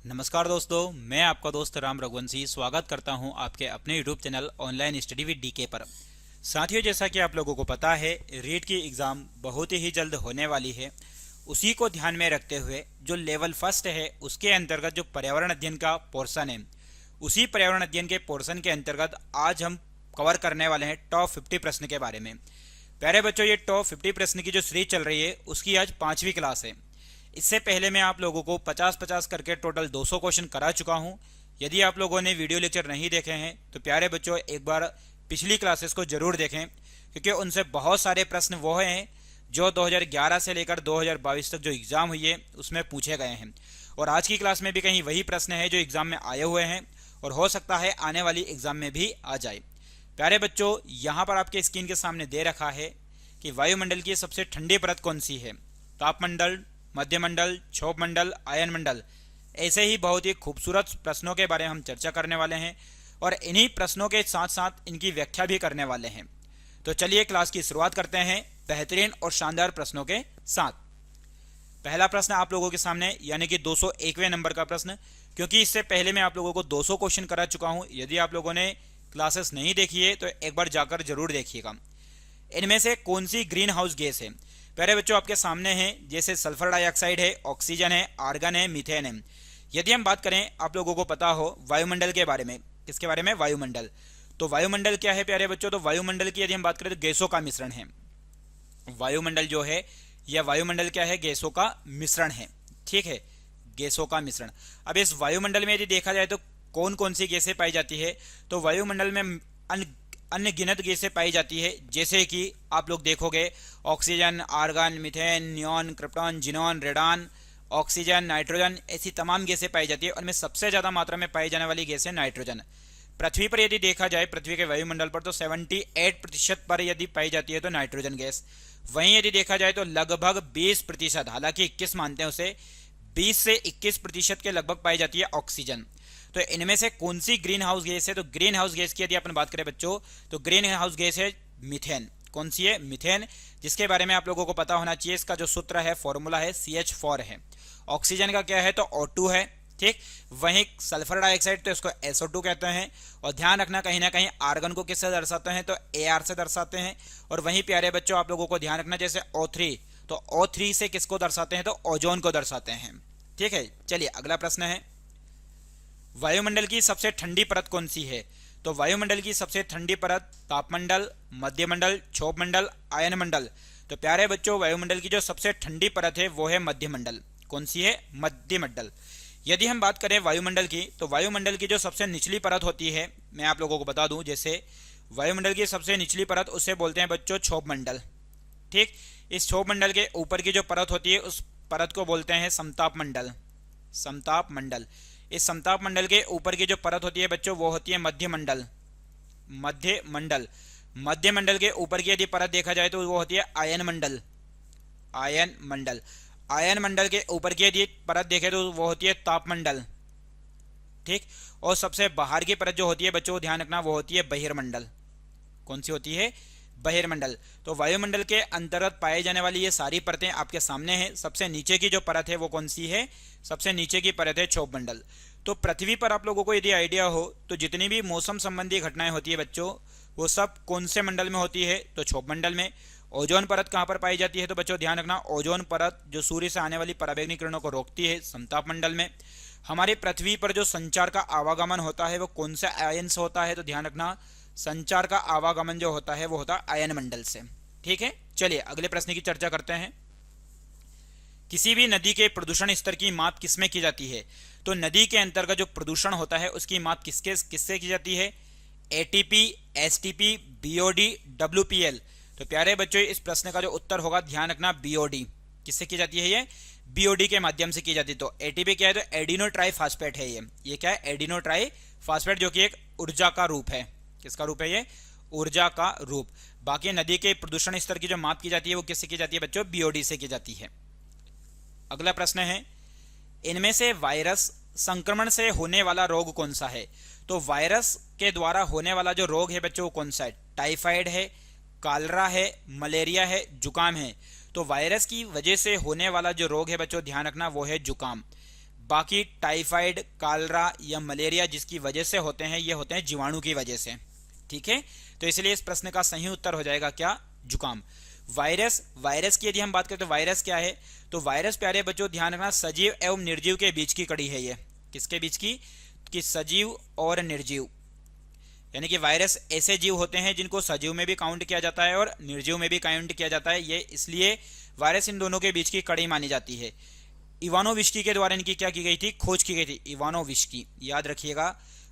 नमस्कार दोस्तों, मैं आपका दोस्त राम रघुवंशी स्वागत करता हूं आपके अपने YouTube channel online study with DK पर। साथियों, जैसा कि आप लोगों को पता है, रीट की एग्ज़ाम बहुत ही जल्द होने वाली है। उसी को ध्यान में रखते हुए जो लेवल फर्स्ट है उसके अंतर्गत जो पर्यावरण अध्ययन का पोर्शन है, उसी पर्यावरण अध्ययन के पोर्शन के अंतर्गत आज हम कवर करने वाले हैं टॉप 50 प्रश्न के बारे में। प्यारे बच्चों, ये टॉप 50 प्रश्न की जो सीरीज चल रही है उसकी आज 5वीं क्लास है। इससे पहले मैं आप लोगों को 50-50 करके टोटल 200 क्वेश्चन करा चुका हूं। यदि आप लोगों ने वीडियो लेक्चर नहीं देखे हैं तो प्यारे बच्चों एक बार पिछली क्लासेस को जरूर देखें, क्योंकि उनसे बहुत सारे प्रश्न वो हैं जो 2011 से लेकर 2022 तक जो एग्ज़ाम हुई है उसमें पूछे गए हैं। और आज की क्लास में भी कहीं वही प्रश्न है जो एग्ज़ाम में आए हुए हैं और हो सकता है आने वाली एग्ज़ाम में भी आ जाए। प्यारे बच्चों, यहाँ पर आपके स्क्रीन के सामने दे रखा है कि वायुमंडल की सबसे ठंडी परत कौन सी है। तापमंडल, मध्यमंडल, क्षोभमंडल, आयन मंडल। ऐसे ही बहुत ही खूबसूरत प्रश्नों के बारे में हम चर्चा करने वाले हैं और इन्हीं प्रश्नों के साथ साथ इनकी व्याख्या भी करने वाले हैं। तो चलिए क्लास की शुरुआत करते हैं बेहतरीन और शानदार प्रश्नों के साथ। पहला प्रश्न आप लोगों के सामने, यानी कि 201वें नंबर का प्रश्न। क्योंकि इससे पहले मैं आप लोगों को 200 क्वेश्चन करा चुका हूं। यदि आप लोगों ने क्लासेस नहीं देखी है तो एक बार जाकर जरूर देखिएगा। इनमें से कौन सी ग्रीन हाउस गैस है? प्यारे बच्चों आपके सामने है, जैसे सल्फर डाइऑक्साइड है, ऑक्सीजन है, आर्गन है, मीथेन है। यदि हम बात करें, आप लोगों को पता हो वायुमंडल के बारे में। किसके बारे में? वायुमंडल। तो वायुमंडल क्या है प्यारे बच्चों? तो वायुमंडल की यदि हम बात करें तो गैसों का मिश्रण है। वायुमंडल जो है, यह वायुमंडल क्या है? गैसों का मिश्रण है। ठीक है, गैसों का मिश्रण। अब इस वायुमंडल में यदि देखा जाए तो कौन कौन सी गैसें पाई जाती है? तो वायुमंडल में अन्य गिनत गैसें पाई जाती है, जैसे कि आप लोग देखोगे oxygen, argon, methane, neon, krypton, xenon, radon, oxygen, nitrogen, ऐसी तमाम गैसें पाई जाती है। उनमें सबसे ज़्यादा मात्रा में पाई जाने वाली गैस है नाइट्रोजन। पृथ्वी पर यदि देखा जाए, पृथ्वी के वायुमंडल पर तो 78% पर यदि पाई जाती है तो नाइट्रोजन गैस। वहीं यदि देखा जाए तो लगभग 20%, हालांकि 21 मानते हैं उसे, 20 से 21% के लगभग पाई जाती है ऑक्सीजन। तो इनमें से कौन सी ग्रीन हाउस गैस है? तो ग्रीन हाउस गैस की यदि अपन बात करें बच्चों, तो ग्रीन हाउस गैस है मीथेन। कौन सी है? मीथेन, जिसके बारे में आप लोगों को पता होना चाहिए। इसका जो सूत्र है, फॉर्मूला है, CH4 है। ऑक्सीजन का क्या है? तो O2 है। ठीक, वहीं सल्फर डाइऑक्साइड तो इसको SO2 कहते हैं। और ध्यान रखना, कहीं ना कहीं आर्गन को किससे दर्शाते हैं? तो AR से दर्शाते हैं। और वहीं प्यारे बच्चों आप लोगों को ध्यान रखना, जैसे O3, तो O3 से किसको दर्शाते हैं? तो ओजोन को दर्शाते हैं। ठीक है, चलिए अगला प्रश्न है, वायुमंडल की सबसे ठंडी परत कौन सी है? तो वायुमंडल की सबसे ठंडी परत तापमंडल, मध्यमंडल, क्षोभमंडल, आयन मंडल। तो प्यारे बच्चों, वायुमंडल की जो सबसे ठंडी परत है वो है मध्यमंडल। कौन सी है? मध्यमंडल। यदि हम बात करें वायुमंडल की, तो वायुमंडल की जो सबसे निचली परत होती है, मैं आप लोगों को बता दूं, जैसे वायुमंडल की सबसे निचली परत, उसे बोलते हैं बच्चों क्षोभमंडल। ठीक, इस क्षोभमंडल के ऊपर की जो परत होती है उस परत को बोलते हैं समताप मंडल। समताप मंडल। इस समताप मंडल के ऊपर की जो परत होती है बच्चों वो होती है मध्य मंडल। मध्य मंडल। मध्य मंडल के ऊपर की यदि परत देखा जाए तो वो होती है आयन मंडल। आयन मंडल। आयन मंडल के ऊपर की यदि परत देखे तो वो होती है तापमंडल। ठीक, और सबसे बाहर की परत जो होती है बच्चों, ध्यान रखना, वो होती है बहिर्मंडल। कौन सी होती है? बहिर्मंडल। तो वायुमंडल के अंतर्गत पाए जाने वाली ये सारी परतें आपके सामने हैं। सबसे नीचे की जो परत है वो कौन सी है? सबसे नीचे की परत है क्षोभमंडल। तो पृथ्वी पर आप लोगों को यदि आइडिया हो तो जितनी भी मौसम संबंधी घटनाएं होती है बच्चों, वो सब कौन से मंडल में होती है? तो क्षोभमंडल में। ओजोन परत कहाँ पर पाई जाती है? तो बच्चों ध्यान रखना, ओजोन परत जो सूर्य से आने वाली पराबैंगनी किरणों को रोकती है, समताप मंडल में। हमारी पृथ्वी पर जो संचार का आवागमन होता है वो कौन से आयन से होता है? तो ध्यान रखना, संचार का आवागमन जो होता है वो होता है आयन मंडल से। ठीक है, चलिए अगले प्रश्न की चर्चा करते हैं। किसी भी नदी के प्रदूषण स्तर की माप किसमें की जाती है? तो नदी के अंतर्गत जो प्रदूषण होता है उसकी माप किससे की जाती है? ATP, STP, BOD, WPL। तो प्यारे बच्चों, इस प्रश्न का जो उत्तर होगा, ध्यान रखना, BOD। किससे की जाती है? ये BOD के माध्यम से की जाती है। तो ATP क्या है? तो एडिनो ट्राइफॉस्फेट है। ये क्या है? एडिनो ट्राइफॉस्फेट, जो कि एक ऊर्जा का रूप है। किसका रूप है? ये ऊर्जा का रूप। बाकी नदी के प्रदूषण स्तर की जो माप की जाती है वो किससे की जाती है बच्चों? BOD से की जाती है। अगला प्रश्न है, इनमें से वायरस संक्रमण से होने वाला रोग कौन सा है? तो वायरस के द्वारा होने वाला जो रोग है बच्चों वो कौन सा है? टाइफाइड है, कालरा है, मलेरिया है, जुकाम है। तो वायरस की वजह से होने वाला जो रोग है बच्चों, ध्यान रखना, वो है जुकाम। बाकी टाइफाइड, कालरा या मलेरिया जिसकी वजह से होते हैं, ये होते हैं जीवाणु की वजह से। ठीक है, तो इसलिए इस प्रश्न का सही उत्तर हो जाएगा क्या, जुकाम। वायरस की यदि हम बात करें तो वायरस क्या है, तो वायरस प्यारे बच्चों ध्यान रखना सजीव एवं निर्जीव के बीच की कड़ी है। ये किसके बीच की, कि सजीव और निर्जीव, यानी कि वायरस ऐसे जीव होते हैं जिनको सजीव में भी काउंट किया जाता है और निर्जीव में भी काउंट किया जाता है। ये इसलिए वायरस इन दोनों के बीच की कड़ी मानी जाती है। इवानोविस्की के द्वारा इनकी क्या की गई थी, खोज की गई थी। इवानोविस्की, याद रखिएगा,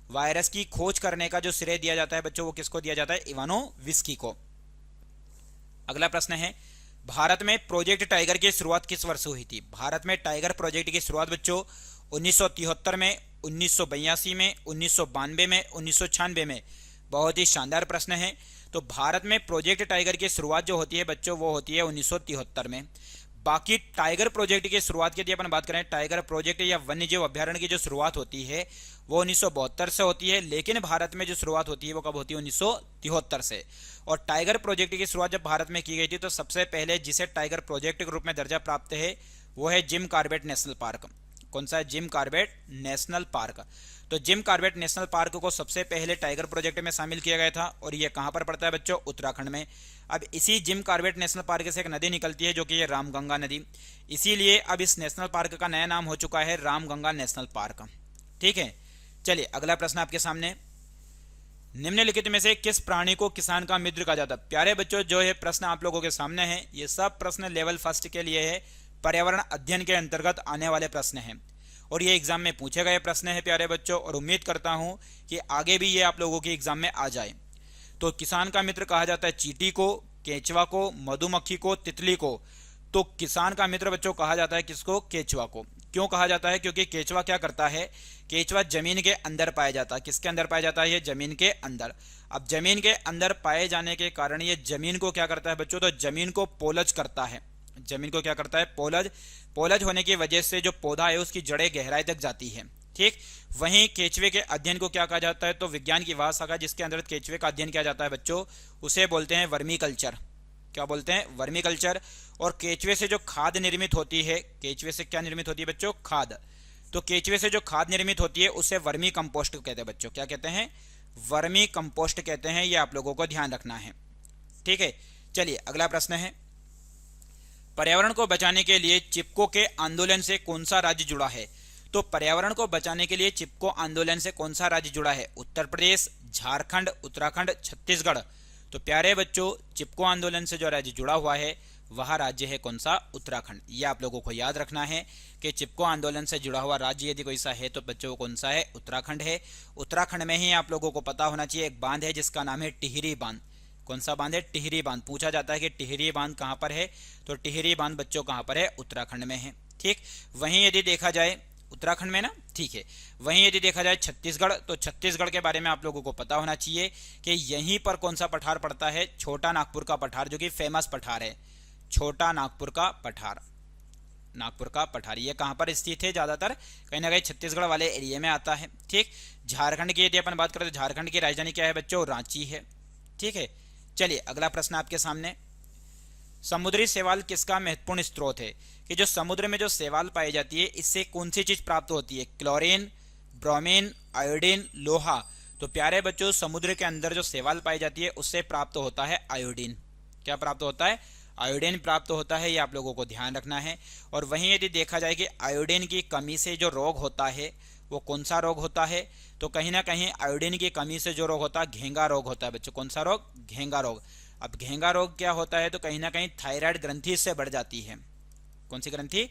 वायरस की खोज करने का जो श्रेय दिया जाता है बच्चों, वो किसको दिया जाता है, इवानोविस्की को। अगला प्रश्न है, भारत में प्रोजेक्ट टाइगर की शुरुआत किस वर्ष हुई थी। भारत में टाइगर प्रोजेक्ट की शुरुआत बच्चों 1973 में, 1982 में, 1992 में, 1996 में। बहुत ही शानदार प्रश्न है। तो भारत में प्रोजेक्ट टाइगर की शुरुआत जो होती है बच्चों, वो होती है 1973 में। बाकी टाइगर प्रोजेक्ट की शुरुआत की यदि अपन बात करें, टाइगर प्रोजेक्ट या वन्यजीव अभ्यारण्य की जो शुरुआत होती है वो 1972 से होती है, लेकिन भारत में जो शुरुआत होती है वो कब होती है, 1973 से। और टाइगर प्रोजेक्ट की शुरुआत जब भारत में की गई थी तो सबसे पहले जिसे टाइगर प्रोजेक्ट के रूप में दर्जा प्राप्त है वो है जिम कॉर्बेट नेशनल पार्क। कौन सा है, जिम कॉर्बेट नेशनल पार्क। तो जिम कॉर्बेट नेशनल पार्क को सबसे पहले टाइगर प्रोजेक्ट में शामिल किया गया था और ये कहां पर पड़ता है बच्चों, उत्तराखंड में। अब इसी जिम कॉर्बेट नेशनल पार्क से एक नदी निकलती है जो कि ये रामगंगा नदी, इसीलिए अब इस नेशनल पार्क का नया नाम हो चुका है रामगंगा नेशनल पार्क। ठीक है, चलिए अगला प्रश्न आपके सामने, निम्नलिखित में से किस प्राणी को किसान का मित्र कहा जाता है। प्यारे बच्चों, जो ये प्रश्न आप लोगों के सामने है, ये सब प्रश्न लेवल फर्स्ट के लिए है, पर्यावरण अध्ययन के अंतर्गत आने वाले प्रश्न हैं और ये एग्जाम में पूछे गए प्रश्न है प्यारे बच्चों, और उम्मीद करता हूं कि आगे भी ये आप लोगों के एग्जाम में आ जाए। तो किसान का मित्र कहा जाता है चींटी को, केंचुआ को, मधुमक्खी को, तितली को। तो किसान का मित्र बच्चों कहा जाता है किसको, केंचुआ को। क्यों कहा जाता है, क्योंकि केंचुआ क्या करता है, केंचुआ जमीन के अंदर पाया जाता है। किसके अंदर पाया जाता है, ये जमीन के अंदर। अब जमीन के अंदर पाए जाने के कारण ये जमीन को क्या करता है बच्चों, तो जमीन को पोलज करता है। जमीन को क्या करता है, पोलज होने की वजह से जो पौधा है उसकी जड़ें गहराई तक जाती है। ठीक, वहीं केंचुए के अध्ययन को क्या कहा जाता है, तो विज्ञान की वह शाखा जिसके अंदर केंचुए का अध्ययन किया जाता है बच्चों, उसे बोलते हैं वर्मी कल्चर। क्या बोलते हैं, वर्मी कल्चर। और केंचुए से जो खाद निर्मित होती है, केंचुए से क्या निर्मित होती है बच्चों, खाद। तो केंचुए से जो खाद निर्मित होती है उसे वर्मी कंपोस्ट कहते हैं बच्चों। क्या कहते हैं, वर्मी कंपोस्ट कहते हैं। ये आप लोगों को ध्यान रखना है। ठीक है, चलिए अगला प्रश्न है, पर्यावरण को बचाने के लिए चिपको के आंदोलन से कौन सा राज्य जुड़ा है। तो पर्यावरण को बचाने के लिए चिपको आंदोलन से कौन सा राज्य जुड़ा है, उत्तर प्रदेश, झारखंड, उत्तराखंड, छत्तीसगढ़। तो प्यारे बच्चों, चिपको आंदोलन से जो राज्य जुड़ा हुआ है वह राज्य है कौन सा, उत्तराखंड। यह आप लोगों को याद रखना है कि चिपको आंदोलन से जुड़ा हुआ राज्य यदि कोई सा है तो बच्चों कौन सा है, उत्तराखंड है। उत्तराखंड में ही आप लोगों को पता होना चाहिए एक बांध है जिसका नाम है टिहरी बांध। कौन सा बांध है, टिहरी बांध। पूछा जाता है कि टिहरी बांध कहां पर है, तो टिहरी बांध बच्चों कहां पर है, उत्तराखंड में है। ठीक, वहीं यदि देखा जाए, उत्तराखंड में ना, ठीक है, वहीं यदि देखा जाए छत्तीसगढ़, तो छत्तीसगढ़ के बारे में आप लोगों को पता होना चाहिए कि यहीं पर कौन सा पठार पड़ता है, छोटा नागपुर का पठार, जो कि फेमस पठार है, छोटा नागपुर का पठार। नागपुर का पठार ये कहां पर स्थित है, ज्यादातर कहीं ना कहीं छत्तीसगढ़ वाले एरिया में आता है। ठीक, झारखंड की यदि अपन बात करें तो झारखंड की राजधानी क्या है बच्चों, रांची है। ठीक है, चलिए अगला प्रश्न आपके सामने, समुद्री शैवाल किसका महत्वपूर्ण स्रोत है। कि जो समुद्र में जो शैवाल पाई जाती है इससे कौन सी चीज प्राप्त होती है, क्लोरीन, ब्रोमीन, आयोडीन, लोहा। तो प्यारे बच्चों, समुद्र के अंदर जो शैवाल पाई जाती है उससे प्राप्त होता है आयोडीन। क्या प्राप्त होता है, आयोडीन प्राप्त होता है। ये आप लोगों को ध्यान रखना है। और वहीं यदि देखा जाए कि आयोडीन की कमी से जो रोग होता है वो कौन सा रोग होता है, तो कहीं ना कहीं आयोडीन की कमी से जो रोग होता है घेंगा रोग होता है बच्चों। कौन सा रोग, घेंगा रोग। अब घेंगा रोग क्या होता है, तो कहीं ना कहीं थायराइड ग्रंथि से बढ़ जाती है। कौन सी ग्रंथि,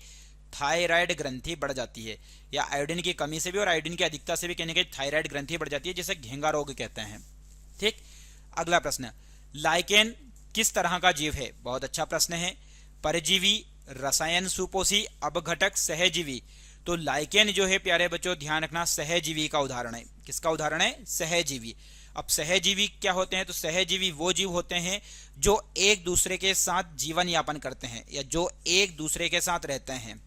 थायराइड ग्रंथि बढ़ जाती है, या आयोडीन की कमी से भी और आयोडीन की अधिकता से भी कहीं ना कहीं थायराइड ग्रंथि बढ़ जाती है, जिसे घेंगा रोग कहते हैं। ठीक, अगला प्रश्न, लाइकेन किस तरह का जीव है। बहुत अच्छा प्रश्न है। परजीवी, रसायन सुपोषी, अपघटक, सहजीवी। तो लाइकेन जो है प्यारे बच्चों ध्यान रखना सहजीवी का उदाहरण है। किसका उदाहरण है, सहजीवी। अब सहजीवी क्या होते हैं, तो सहजीवी वो जीव होते हैं जो एक दूसरे के साथ जीवन यापन करते हैं, या जो एक दूसरे के साथ रहते हैं,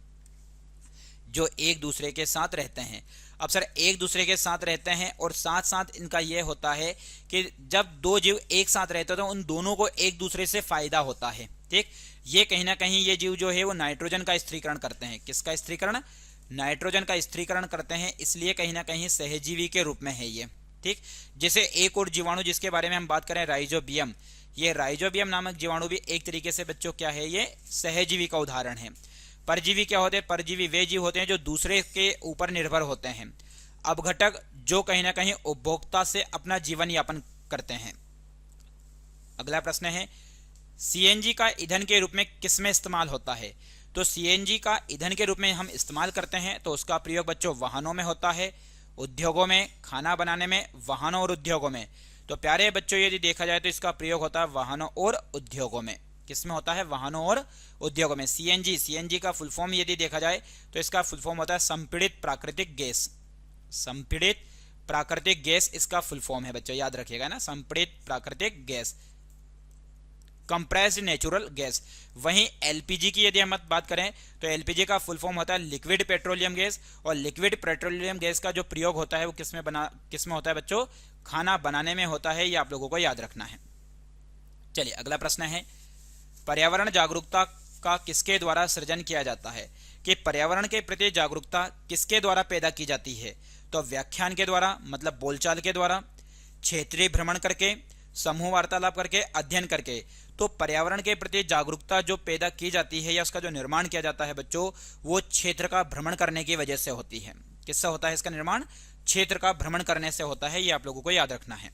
जो एक दूसरे के साथ रहते हैं। अब सर एक दूसरे के साथ रहते हैं और साथ साथ इनका यह होता है कि जब दो जीव एक साथ रहते हैं तो उन दोनों को एक दूसरे से फायदा होता है। ठीक, ये कहीं ना कहीं ये जीव जो है वो नाइट्रोजन का स्थिरीकरण करते हैं। किसका स्थिरीकरण, नाइट्रोजन का स्थिरीकरण करते हैं, इसलिए कहीं ना कहीं सहजीवी के रूप में है ये। ठीक, जैसे एक और जीवाणु जिसके बारे में हम बात करें राइजोबियम, ये राइजोबियम नामक जीवाणु भी एक तरीके से बच्चों क्या है, ये सहजीवी का उदाहरण है। परजीवी क्या होते हैं? परजीवी वे जीव होते हैं जो दूसरे के ऊपर निर्भर होते हैं। अपघटक जो कहीं ना कहीं उपभोक्ता से अपना जीवन यापन करते हैं। अगला प्रश्न है, सीएनजी का ईंधन के रूप में किसमें इस्तेमाल होता है? तो सीएनजी का ईंधन के रूप में हम इस्तेमाल करते हैं तो उसका प्रयोग बच्चों वाहनों में होता है, उद्योगों में, खाना बनाने में, वाहनों और उद्योगों में। तो प्यारे बच्चों यदि देखा जाए तो इसका प्रयोग होता है वाहनों और उद्योगों में। किसमें होता है? वाहनों और उद्योगों में। सीएनजी का फुल फॉर्म यदि देखा जाए तो इसका फुल फॉर्म होता है संपीड़ित प्राकृतिक गैस। संपीड़ित प्राकृतिक गैस इसका फुल फॉर्म है बच्चों, याद रखिएगा ना, संपीड़ित प्राकृतिक गैस, कंप्रेस्ड नेचुरल गैस। वहीं एलपीजी की यदि हम बात करें तो एलपीजी का फुल फॉर्म होता है लिक्विड पेट्रोलियम गैस, और लिक्विड पेट्रोलियम गैस का जो प्रयोग होता है वो किसमें होता है बच्चों? खाना बनाने में होता है, ये आप लोगों को याद रखना है। चलिए अगला प्रश्न है, पर्यावरण जागरूकता का किसके द्वारा सृजन किया जाता है? कि पर्यावरण के प्रति जागरूकता किसके द्वारा पैदा की जाती है? तो व्याख्यान के द्वारा, मतलब बोलचाल के द्वारा, क्षेत्रीय भ्रमण करके, समूह वार्तालाप करके, अध्ययन करके। तो पर्यावरण के प्रति जागरूकता जो पैदा की जाती है या उसका जो निर्माण किया जाता है बच्चों, वो क्षेत्र का भ्रमण करने की वजह से होती है। किससे होता है इसका निर्माण? क्षेत्र का भ्रमण करने से होता है, ये आप लोगों को याद रखना है।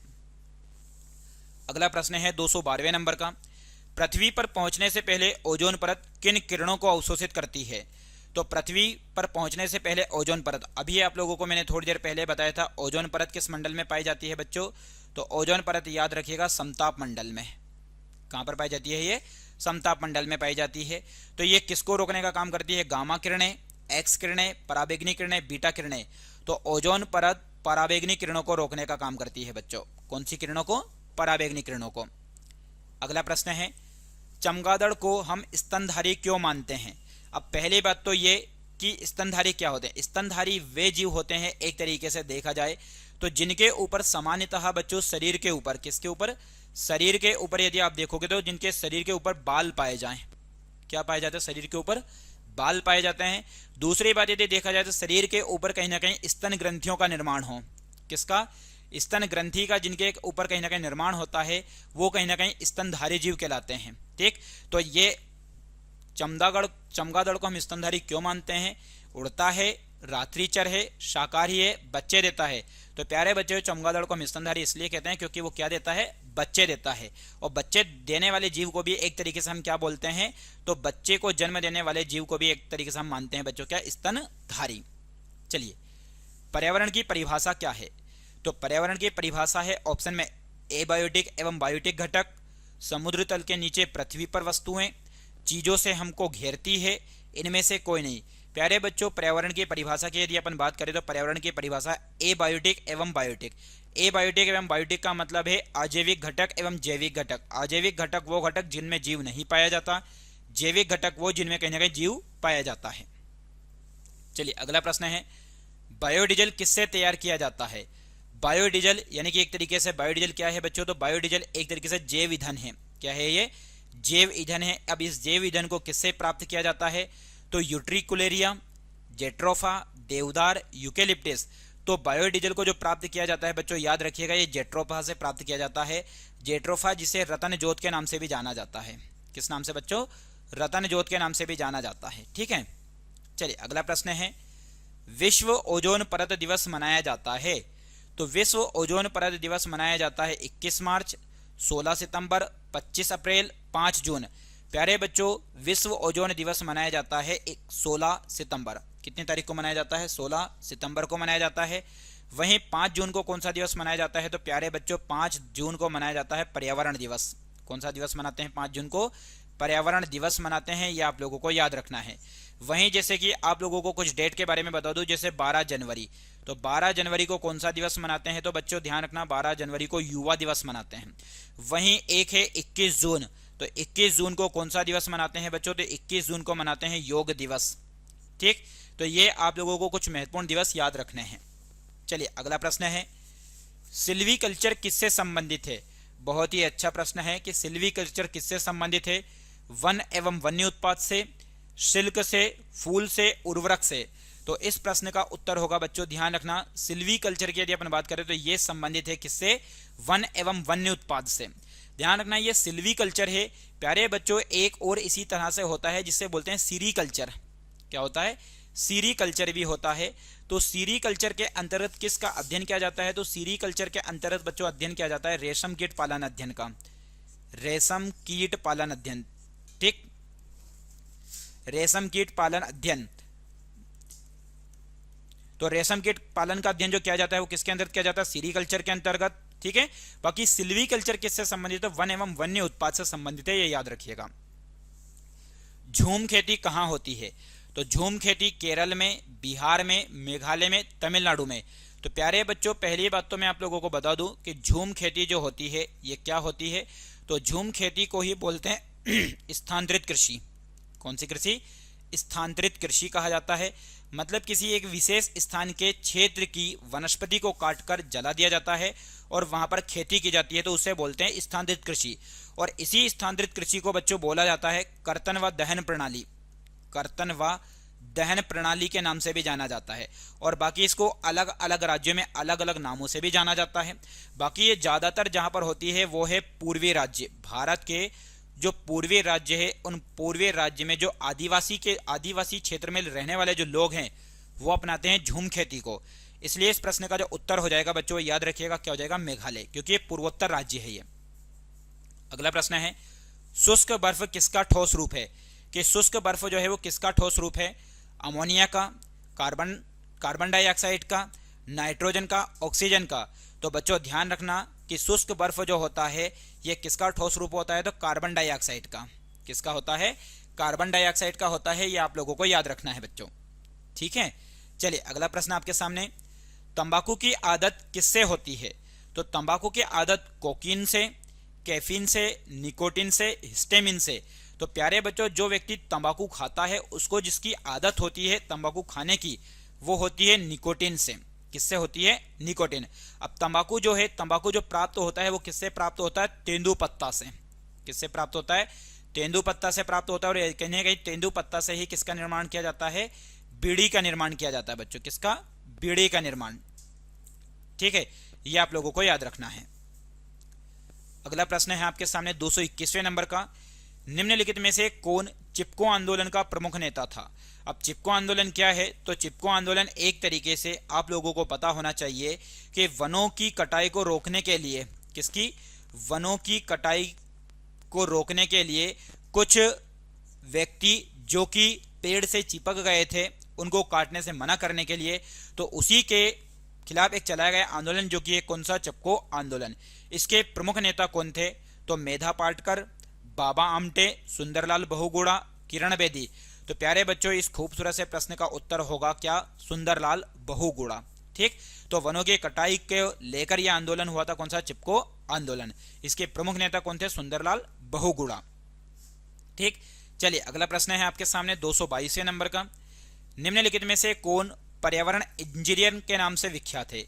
अगला प्रश्न है 212वें नंबर का, पृथ्वी पर पहुंचने से पहले ओजोन परत किन किरणों को अवशोषित करती है? तो पृथ्वी पर पहुंचने से पहले ओजोन परत, अभी आप लोगों को मैंने थोड़ी देर पहले बताया था ओजोन परत किस मंडल में पाई जाती है बच्चों? तो ओजोन परत याद रखिएगा समताप मंडल में। कहां पर पाई जाती है? ये समताप मंडल में पाई जाती है। तो ये किसको रोकने का काम करती है? गामा किरणें, एक्स किरणें, पराबैंगनी किरणें, बीटा किरणें। तो ओजोन परत पराबैंगनी किरणों को रोकने का काम करती है बच्चों। कौन सी किरणों को? पराबैंगनी किरणों को। अगला प्रश्न है, चमगादड़ को हम स्तनधारी क्यों मानते हैं? अब पहली बात तो ये कि स्तनधारी क्या होते हैं? स्तनधारी वे जीव होते हैं एक तरीके से देखा जाए तो जिनके ऊपर सामान्यतः बच्चों शरीर के ऊपर, किसके ऊपर? शरीर के ऊपर यदि आप देखोगे तो जिनके शरीर के ऊपर बाल पाए जाएं। क्या पाए जाते हैं? शरीर के ऊपर बाल पाए जाते हैं। दूसरी बात यदि देखा जाए तो शरीर के ऊपर कहीं ना कहीं स्तन ग्रंथियों का निर्माण हो। किसका? स्तन ग्रंथि का जिनके ऊपर कहीं ना कहीं निर्माण होता है वो कहीं ना कहीं स्तनधारी जीव कहलाते हैं। ठीक, तो ये चमगादड़ को हम स्तनधारी क्यों मानते हैं? उड़ता है, रात्रिचर है, शाकाहारी है, बच्चे देता है। तो प्यारे बच्चे, चमगादड़ को हम स्तनधारी इसलिए कहते हैं क्योंकि वो क्या देता है? बच्चे देता है। और बच्चे देने वाले जीव को भी एक तरीके से हम क्या बोलते हैं? तो बच्चे को जन्म देने वाले जीव को भी एक तरीके से हम मानते हैं बच्चों क्या? स्तनधारी। चलिए, पर्यावरण की परिभाषा क्या है? तो पर्यावरण की परिभाषा है ऑप्शन में एबायोटिक एवं बायोटिक घटक, समुद्र तल के नीचे पृथ्वी पर वस्तुएं, चीजों से हमको घेरती है, इनमें से कोई नहीं। प्यारे बच्चों, पर्यावरण की परिभाषा की यदि अपन बात करें तो पर्यावरण की परिभाषा एबायोटिक एवं बायोटिक। एबायोटिक एवं बायोटिक का मतलब है अजैविक घटक एवं जैविक घटक। अजैविक घटक वो घटक जिनमें जीव नहीं पाया जाता, जैविक घटक वो जिनमें कहीं ना कहीं जीव पाया जाता है। चलिए अगला प्रश्न है, बायोडीजल किससे तैयार किया जाता है? बायोडीजल यानी कि एक तरीके से बायोडीजल क्या है बच्चों? तो बायोडीजल एक तरीके से जैव ईंधन है। क्या है ये? जैव ईंधन है। अब इस जैव ईंधन को किससे प्राप्त किया जाता है? तो यूट्रिकुलेरिया, जेट्रोफा, देवदार, यूकेलिप्टस। तो बायोडीजल को जो प्राप्त किया जाता है बच्चों याद रखिएगा ये जेट्रोफा से प्राप्त किया जाता है। जेट्रोफा जिसे रतन जोत के नाम से भी जाना जाता है। किस नाम से बच्चों? रतन जोत के नाम से भी जाना जाता है। ठीक है, चलिए अगला प्रश्न है, विश्व ओजोन परत दिवस मनाया जाता है। तो विश्व ओजोन परत दिवस मनाया जाता है 21 मार्च, 16 सितंबर, 25 अप्रैल, 5 जून। प्यारे बच्चों, विश्व ओजोन दिवस मनाया जाता है 16 सितंबर। कितनी तारीख को मनाया जाता है? 16 सितंबर को मनाया जाता है। वहीं 5 जून को कौन सा दिवस मनाया जाता है? तो प्यारे बच्चों 5 जून को मनाया जाता है पर्यावरण दिवस। कौन सा दिवस मनाते हैं? 5 जून को पर्यावरण दिवस मनाते हैं, ये आप लोगों को याद रखना है। वहीं जैसे कि आप लोगों को कुछ डेट के बारे में बता दूं, जैसे 12 जनवरी। तो 12 जनवरी को कौन सा दिवस मनाते हैं? तो बच्चों ध्यान रखना 12 जनवरी को युवा दिवस मनाते हैं। वहीं एक है 21 जून। तो 21 जून को कौन सा दिवस मनाते हैं बच्चों? तो 21 जून को मनाते हैं योग दिवस। ठीक, तो ये आप लोगों को कुछ महत्वपूर्ण दिवस याद रखने हैं। चलिए अगला प्रश्न है, सिल्वीकल्चर किससे संबंधित है? बहुत ही अच्छा प्रश्न है कि सिल्वीकल्चर किससे संबंधित है? वन एवं वन्य उत्पाद से, सिल्क से, फूल से, उर्वरक से। तो इस प्रश्न का उत्तर होगा बच्चों, ध्यान रखना, सिल्वी कल्चर की यदि अपन बात करें तो ये संबंधित है किससे? वन एवं वन्य उत्पाद से। ध्यान रखना ये सिल्वी कल्चर है प्यारे बच्चों। एक और इसी तरह से होता है जिससे बोलते हैं सीरी कल्चर। क्या होता है? सीरी कल्चर भी होता है। तो सीरी कल्चर के अंतर्गत किसका अध्ययन किया जाता है? तो सीरी कल्चर के अंतर्गत बच्चों अध्ययन किया जाता है रेशम कीट पालन अध्ययन का, रेशम कीट पालन अध्ययन। ठीक, रेशम कीट पालन अध्ययन। तो रेशम कीट पालन का अध्ययन जो किया जाता है वो किसके अंतर्गत किया जाता है? सीरी कल्चर के अंतर्गत। ठीक है, बाकी सिल्वी कल्चर किससे संबंधित है? वन एवं वन्य उत्पाद से संबंधित है, ये याद रखिएगा। झूम खेती कहां होती है? तो झूम खेती केरल में, बिहार में, मेघालय में, तमिलनाडु में। तो प्यारे बच्चों पहली बात तो मैं आप लोगों को बता दूं कि झूम खेती जो होती है ये क्या होती है? तो झूम खेती को ही बोलते हैं स्थानांतरित कृषि। कौन सी कृषि? स्थानांतरित कृषि कहा जाता है। मतलब किसी एक विशेष स्थान के क्षेत्र की वनस्पति को काटकर जला दिया जाता है और वहां पर खेती की जाती है, तो उसे बोलते हैं स्थानांतरित कृषि। और इसी स्थानांतरित कृषि को बच्चों बोला जाता है कर्तन व दहन प्रणाली। कर्तन व दहन प्रणाली के नाम से भी जाना जाता है। और बाकी इसको अलग अलग राज्यों में अलग अलग नामों से भी जाना जाता है। बाकी ये ज्यादातर जहां पर होती है वो है पूर्वी राज्य। भारत के जो पूर्वी राज्य है उन पूर्वी राज्य में जो आदिवासी क्षेत्र में रहने वाले जो लोग हैं वो अपनाते हैं झूम खेती को। इसलिए इस प्रश्न का जो उत्तर हो जाएगा बच्चों याद रखिएगा क्या हो जाएगा? मेघालय, क्योंकि ये पूर्वोत्तर राज्य है ये। अगला प्रश्न है शुष्क बर्फ किसका ठोस रूप है? कि शुष्क बर्फ जो है वो किसका ठोस रूप है? अमोनिया का, कार्बन डाइऑक्साइड का, नाइट्रोजन का, ऑक्सीजन का। तो बच्चों ध्यान रखना कि शुष्क बर्फ जो होता है ये किसका ठोस रूप होता है? तो कार्बन डाइऑक्साइड का। किसका होता है? कार्बन डाइऑक्साइड का होता है। ये आप लोगों को याद रखना है बच्चों। ठीक है, चलिए अगला प्रश्न आपके सामने, तंबाकू की आदत किससे होती है? तो तंबाकू की आदत कोकीन से, कैफीन से, निकोटीन से, हिस्टामिन से। तो प्यारे बच्चों जो व्यक्ति तंबाकू खाता है उसको जिसकी आदत होती है तंबाकू खाने की वो होती है निकोटीन से। किससे होती है? निकोटीन। अब तंबाकू जो है, तंबाकू जो प्राप्त होता है वो किससे प्राप्त होता है? तेंदुपत्ता से। किससे प्राप्त होता है? तेंदुपत्ता से प्राप्त होता है। और कहने कहीं तेंदुपत्ता से ही किसका निर्माण किया जाता है? बीड़ी का निर्माण किया जाता है बच्चों। किसका? बीड़ी का निर्माण। ठीक है, ये आप लोगों को याद रखना है। अगला प्रश्न है आपके सामने 221वें नंबर का, निम्नलिखित में से कौन चिपको आंदोलन का प्रमुख नेता था? अब चिपको आंदोलन क्या है? तो चिपको आंदोलन एक तरीके से आप लोगों को पता होना चाहिए कि वनों की कटाई को रोकने के लिए, किसकी? वनों की कटाई को रोकने के लिए कुछ व्यक्ति जो कि पेड़ से चिपक गए थे उनको काटने से मना करने के लिए, तो उसी के खिलाफ एक चलाया गया आंदोलन जो कि कौन सा? चिपको आंदोलन। इसके प्रमुख नेता कौन थे? तो मेधा पाटकर, बाबा आमटे, सुंदरलाल बहुगुणा, किरण बेदी। तो प्यारे बच्चों इस खूबसूरत से प्रश्न का उत्तर होगा क्या? सुंदरलाल बहुगुणा। ठीक, तो वनों की कटाई के लेकर यह आंदोलन हुआ था, कौन सा? चिपको आंदोलन। इसके प्रमुख नेता कौन थे? सुंदरलाल बहुगुणा। ठीक, चलिए अगला प्रश्न है आपके सामने 222वें नंबर का, निम्नलिखित में से कौन पर्यावरण इंजीनियर के नाम से विख्यात है?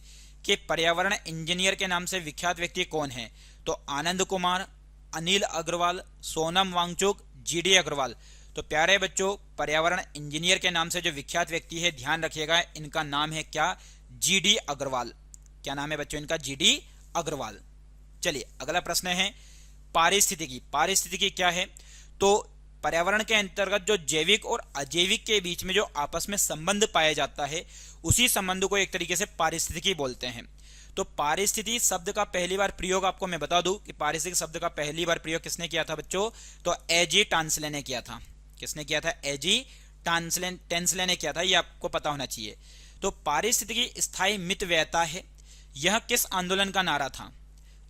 कि पर्यावरण इंजीनियर के नाम से विख्यात व्यक्ति कौन है? तो आनंद कुमार, अनिल अग्रवाल, सोनम वांगचुक, जीडी अग्रवाल। तो प्यारे बच्चों पर्यावरण इंजीनियर के नाम से जो विख्यात व्यक्ति है ध्यान रखिएगा इनका नाम है क्या? जीडी अग्रवाल। क्या नाम है बच्चों इनका? जीडी अग्रवाल। चलिए अगला प्रश्न है पारिस्थितिकी। पारिस्थितिकी क्या है? तो पर्यावरण के अंतर्गत जो जैविक और अजैविक के बीच में जो आपस में संबंध पाया जाता है उसी संबंध को एक तरीके से पारिस्थितिकी बोलते हैं। तो पारिस्थितिकी शब्द का पहली बार प्रयोग आपको मैं बता दूं कि पारिस्थितिकी शब्द का पहली बार प्रयोग किसने किया था बच्चों? तो एजी टांसले ने किया था। किसने किया था? एजी टांसले ने किया था, ये आपको पता होना चाहिए। तो पारिस्थितिकी स्थायी मितव्ययता है। यह किस आंदोलन का नारा था?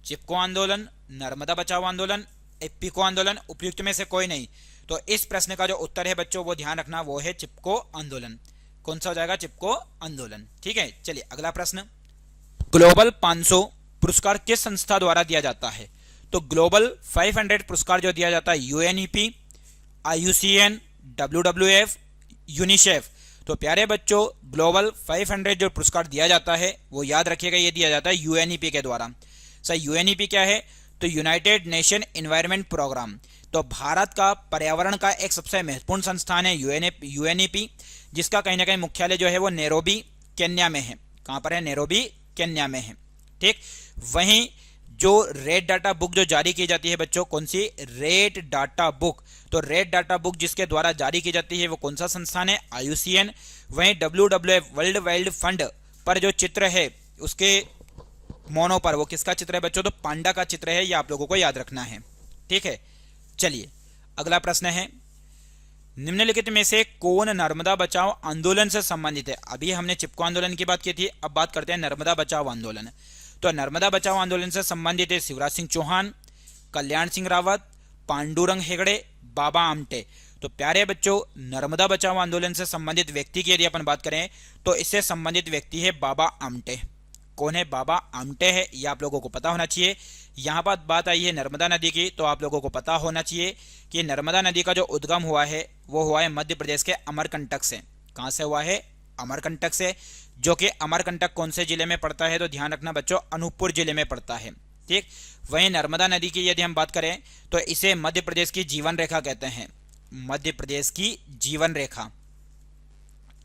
चिपको आंदोलन, नर्मदा बचाओ आंदोलन, एप्पिको आंदोलन, उपयुक्त में से कोई नहीं। तो इस प्रश्न का जो उत्तर है बच्चों वो ध्यान रखना, वो है चिपको आंदोलन। कौन सा हो जाएगा? चिपको आंदोलन। ठीक है, चलिए अगला प्रश्न, ग्लोबल 500 पुरस्कार किस संस्था द्वारा दिया जाता है? तो ग्लोबल 500 पुरस्कार जो दिया जाता है यूएनईपी, आईयूसीएन, डब्ल्यूडब्ल्यूएफ, यूनिसेफ। तो प्यारे बच्चों ग्लोबल 500 जो पुरस्कार दिया जाता है वो याद रखिएगा ये दिया जाता है यूएनईपी के द्वारा। सर यूएनईपी क्या है? तो यूनाइटेड नेशन एनवायरनमेंट प्रोग्राम, तो भारत का पर्यावरण का एक सबसे महत्वपूर्ण संस्थान है यूएनईपी, जिसका कहीं ना कहीं मुख्यालय जो है वो नैरोबी केन्या में है। कहां पर है? नैरोबी केन्या में है। ठीक, वहीं जो रेड डाटा बुक जो जारी की जाती है बच्चों, कौन सी? Red data book. तो रेड डाटा बुक जिसके द्वारा जारी की जाती है वो कौन सा संस्थान है? IUCN। वहीं WWF वर्ल्ड वाइल्ड फंड पर जो चित्र है उसके मोनो पर, वो किसका चित्र है बच्चों? तो पांडा का चित्र है, ये आप लोगों को याद रखना है। ठीक है, चलिए अगला प्रश्न है, निम्नलिखित में से कौन नर्मदा बचाओ आंदोलन से संबंधित है? अभी हमने चिपको आंदोलन की बात की थी, अब बात करते हैं नर्मदा बचाओ आंदोलन। तो नर्मदा बचाओ आंदोलन से संबंधित है शिवराज सिंह चौहान, कल्याण सिंह रावत, पांडुरंग हेगड़े, बाबा आमटे। तो प्यारे बच्चों, नर्मदा बचाओ आंदोलन से संबंधित व्यक्ति की यदि अपन बात करें तो इससे संबंधित व्यक्ति है बाबा आमटे। कौन है? बाबा आमटे है, यह आप लोगों को पता होना चाहिए। यहां पर बात आई है नर्मदा नदी की, तो आप लोगों को पता होना चाहिए कि नर्मदा नदी का जो उद्गम हुआ है वो हुआ है मध्य प्रदेश के अमरकंटक से। कहां से हुआ है? अमरकंटक से, जो कि अमरकंटक कौन से जिले में पड़ता है? तो ध्यान रखना बच्चों, अनूपपुर जिले में पड़ता है। ठीक, वहीं नर्मदा नदी की यदि हम बात करें तो इसे मध्य प्रदेश की जीवन रेखा कहते हैं, मध्य प्रदेश की जीवन रेखा।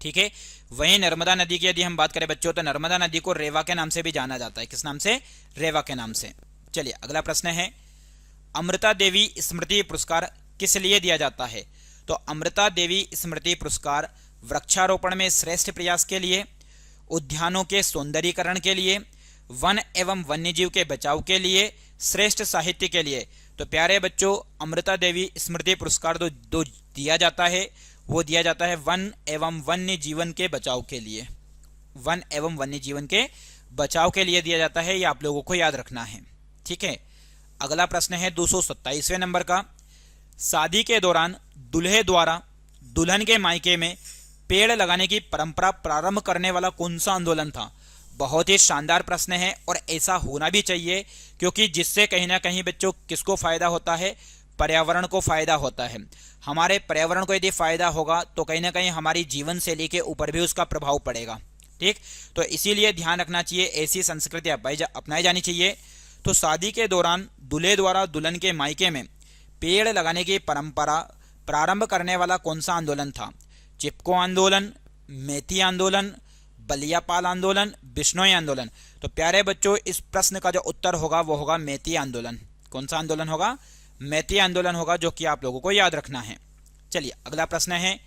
ठीक है, वहीं नर्मदा नदी की यदि हम बात करें बच्चों तो नर्मदा नदी को रेवा के नाम से भी जाना जाता है। किस नाम से? रेवा के नाम से। चलिए अगला प्रश्न है, अमृता देवी स्मृति पुरस्कार किस लिए दिया जाता है? तो अमृता देवी स्मृति पुरस्कार वृक्षारोपण में श्रेष्ठ प्रयास के लिए, उद्यानों के सौंदर्यीकरण के लिए, वन एवं वन्यजीव के बचाव के लिए, श्रेष्ठ साहित्य के लिए। तो प्यारे बच्चों, अमृता देवी स्मृति पुरस्कार दो दिया जाता है, वो दिया जाता है वन एवं वन्य जीवन के बचाव के लिए। वन एवं वन्य जीवन के बचाव के लिए दिया जाता है, ये आप लोगों को याद रखना है। ठीक है, अगला प्रश्न है 227वें नंबर का, शादी के दौरान दूल्हे द्वारा दुल्हन के मायके में पेड़ लगाने की परंपरा प्रारंभ करने वाला कौन सा आंदोलन था? बहुत ही शानदार प्रश्न है और ऐसा होना भी चाहिए, क्योंकि जिससे कहीं ना कहीं बच्चों किसको फायदा होता है? पर्यावरण को फायदा होता है। हमारे पर्यावरण को यदि फायदा होगा तो कहीं ना कहीं हमारी जीवन शैली के ऊपर भी उसका प्रभाव पड़ेगा। ठीक, तो इसीलिए ध्यान रखना चाहिए, ऐसी संस्कृति अपनाई जानी चाहिए। तो शादी के दौरान दूल्हे द्वारा दुल्हन के मायके में पेड़ लगाने की परंपरा प्रारंभ करने वाला कौन सा आंदोलन था? चिपको आंदोलन, मेथी आंदोलन, बलियापाल आंदोलन, बिश्नोई आंदोलन। तो प्यारे बच्चों, इस प्रश्न का जो उत्तर होगा वो होगा मेथी आंदोलन। कौन सा आंदोलन होगा? मेथी आंदोलन होगा, जो कि आप लोगों को याद रखना है। चलिए अगला प्रश्न है,